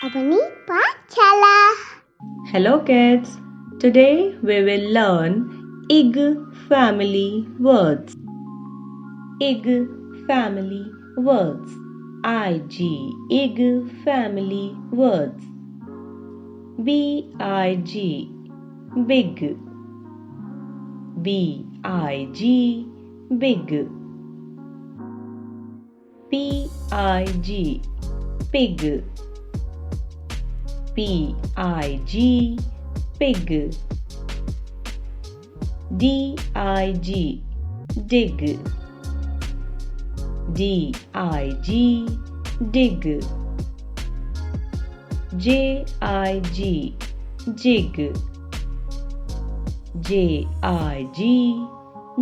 Abani Pachala. Hello kids, today we will learn IG family words. IG family words. IG family words. BIG big. BIG big. PIG pig. PIG pig. DIG dig. DIG dig. JIG jig. JIG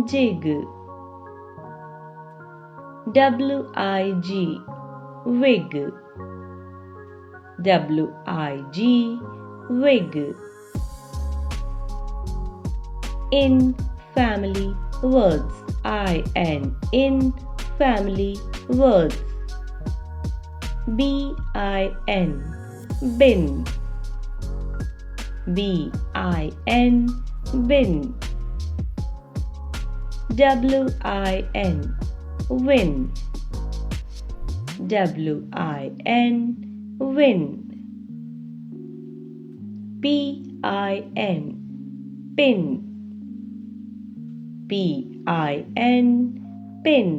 jig. WIG wig. WIG wig. In family words. In family words. BIN bin. BIN bin. WIN win. WIN win. PIN pin. PIN pin.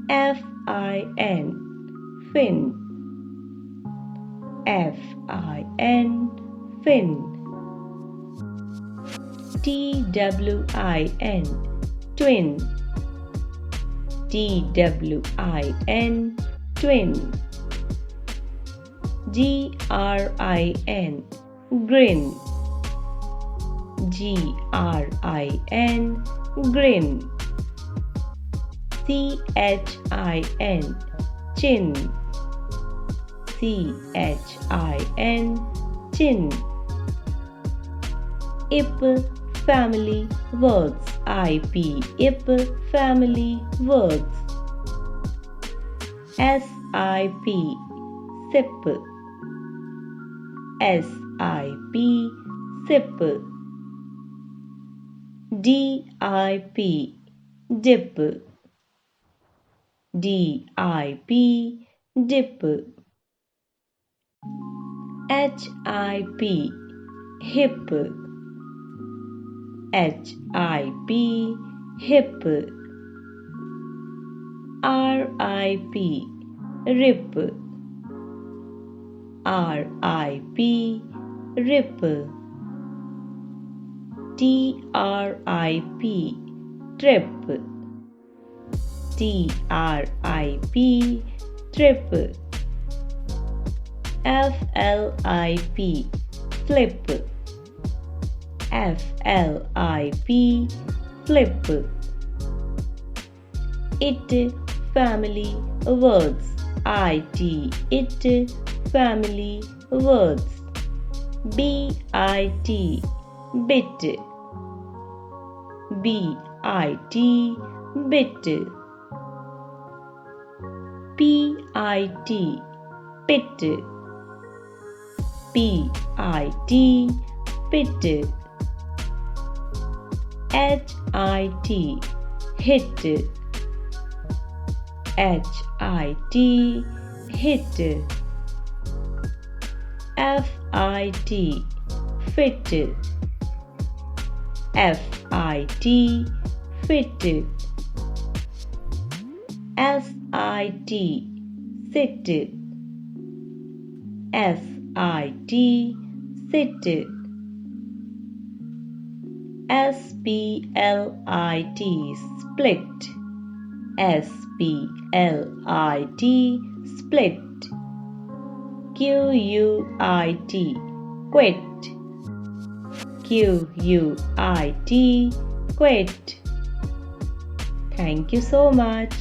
FIN fin. FIN fin. TWIN twin. TWIN twin. GRIN grin. GRIN grin. CHIN chin. CHIN chin. IP family words. IP family words. SIP sip. SIP sip. DIP dip. DIP dip. HIP hip. HIP hip. RIP rip. RIP rip. TRIP trip. TRIP trip. FLIP flip. FLIP flip. IT family words. IT family words. BIT bit. BIT bit. PIT pit. PIT pit. HIT hit. HIT hit. FIT fit. FIT fit. SIT sit. SIT sit. SPLIT split. SPLIT split. QUIT quit. QUIT quit. Thank you so much.